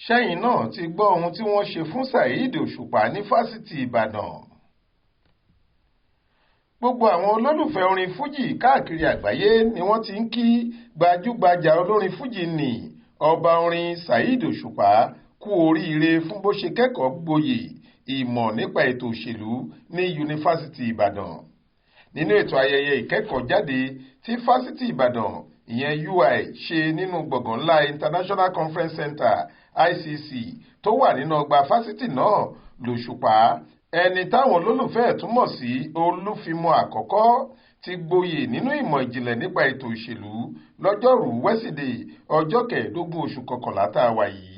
ṣẹ́yìn náà ti gbọ́ ohun tí wọ́n ṣe fún Saheed Òṣùpá ní fásitì Ìbàdàn. Gbogbo àwọn olólùfẹ́ orin fújì káàkiri àgbáyé ni wọ́n ti ń kí gbajúgbajà olórin fújì ní ọba orin Saheed Òṣùpá kú oríire fún bó ṣe kẹ́kọ̀ọ́ gboyè ìmọ̀ nípa ètò òṣèlú ní yunifásitì Ìbàdàn. Nínú ètò ayẹyẹ ìkẹ́kọ̀ọ́jáde tí fásitì Ìbàdàn ìyẹn UI ṣe nínú gbọ̀ngàn ńlá International Conference Center ICC tó wà nínú ọgbà fásitì náà lòṣùpá ẹni táwọn olólùfẹ́ túmọ̀ sí olúfimọ àkọ́kọ́ ti gboyè nínú ìmọ̀ ìjìnlẹ̀ nípa ètò òṣèlú lọ́jọ́rùú wẹ́sídẹ̀ẹ́ ọjọ́ 15 oṣù kọkànlá tá a wà yìí.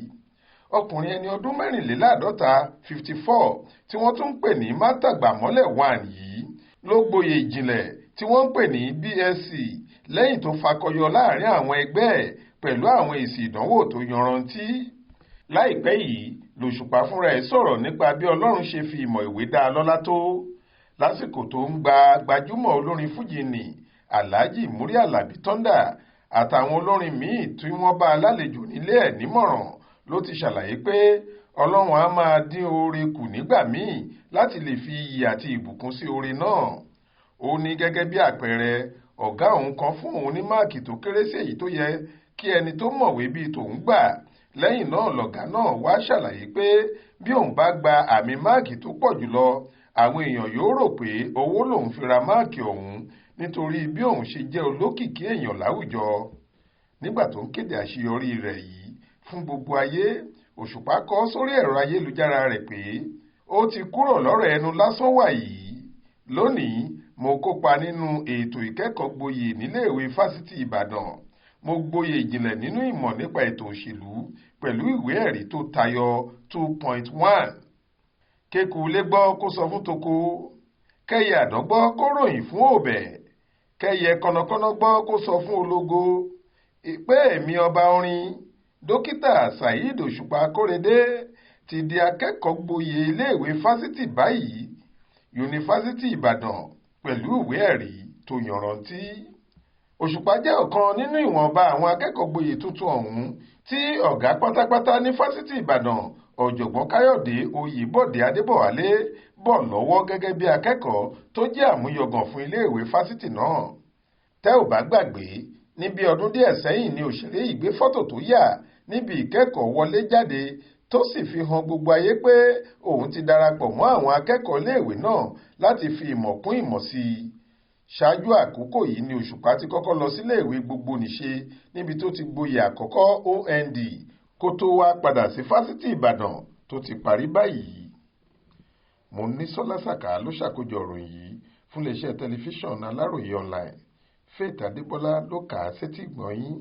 Ọkùnrin ẹni ọdún 54 54 tí wọ́n tún ń pè ní mátàgbàmọ́lẹ̀ 1 yìí ló gboyè ìjìnlẹ̀ tí wọ́n ń pè ní BSc lẹ́yìn tó fakọyọ láàrin àwọn ẹgbẹ́ ẹ̀ pẹ̀lú àwọn èsì ìdánwò tó yanrantí. Láìpẹ́ yìí lòṣùpá fúnra ẹ̀ sọ̀rọ̀ nípa bí Ọlọ́run ṣe fi ìmọ̀ ìwé dá a lọ́lá tó lásìkò tó ń gba gbajúmọ̀ olórin fújì ní Alhaji Muri Alabi Thunder àtàwọn olórin míì tí wọ́n bá alálejò nílé ẹ̀ nímọ̀ràn ló ti ṣàlàyé pé Ọlọ́run á máa dín oore kù nígbà míì láti lè fi iyì àti ìbùkún sí oore náà. Ó ní gẹ́gẹ́ bí àpẹẹrẹ ọ̀gá òun kan fún òun ní máàkì tó kéré sí èyí tó yẹ kí ẹni tó mọ̀wé bíi tòun gbà. Lẹ́yìn náà lọ̀gá náà wá ṣàlàyé pé bí òun bá gba àmì máàkì tó pọ̀ jùlọ àwọn èèyàn yóò rò pé owó lòun fi ra máàkì ọ̀hún nítorí bí òun ṣe jẹ́ olókìkí èèyàn láwùjọ. Nígbà tó ń kéde àṣeyọrí rẹ̀ yìí fún gbogbo ayé, Òṣùpá kọ sórí ẹ̀rọ ayélujára rẹ̀ pé ó ti kúrò lọ́rọ̀ ẹnu lásán wàyí. Lónìí mo kópa nínú ètò ìkẹ́kọ̀ọ́ gboyè níléèwé fásitì Ìbàdàn. Mo gboyè ìjìnlẹ̀ nínú ìmọ̀ nípa ètò òṣèlú pẹ̀lú ìwé ẹ̀rí tó tayọ 2.1. Kéku lé gbọ́ kó sọ fún toko, kẹ́yẹ àdán gbọ́ kó ròyìn fún òbẹ̀, kẹ́yẹ kọ̀nàkọ̀nà gbọ́ kó sọ fún ológo. Pé èmi ọba orin Dókítà Saheed Òṣùpá Akórèdé ti di akẹ́kọ̀ọ́ gboyè iléèwé fásitì báyìí, yunifásitì Ìbàdàn pẹ̀lú ìwé ẹ̀rí tó yanrantí. Òṣùpá jẹ́ ọ̀kan nínú ìwọ̀nba àwọn akẹ́kọ̀ọ́ gboyè tuntun ọ̀hún tí ọ̀gá pátápátá ní fásitì Ìbàdàn ọ̀jọ̀gbọ́n Káyọ̀dé Oyèbọ̀dé Adébọ̀wálé bọ̀ lọ́wọ́ gẹ́gẹ́ bí akẹ́kọ̀ọ́ tó jẹ́ àmúyangàn fún iléèwé fásitì náà. Tẹ́ ò bá gbàgbé, ní bí ọdún díẹ̀ sẹ́yìn ni òṣèré yìí gbé fọ́tò tó yà níbi ìkẹ́kọ̀ọ́ wọlé jáde tó sì fi hàn gbogbo ayé pé òun ti darapọ̀ mọ́ àwọn akẹ́kọ̀ọ́ iléèwé náà láti fi ìmọ̀ kún ìmọ̀ sí i. Ṣáájú àkókò yìí ni Òṣùpá ti kọ́kọ́ lọ síléèwé gbogbonìṣe níbi tó ti gboyè àkọ́kọ́ OND kó tó wá padà sí fásitì Ìbàdàn tó ti parí báyìí. Monísọ́lá Sàká ló ṣàkójọ ìròyìn yìí fún iléeṣẹ́ tẹlifíṣàn Aláròyé online. Faith Adébọ́lá ló kà á sétí ìgbọ́ yín.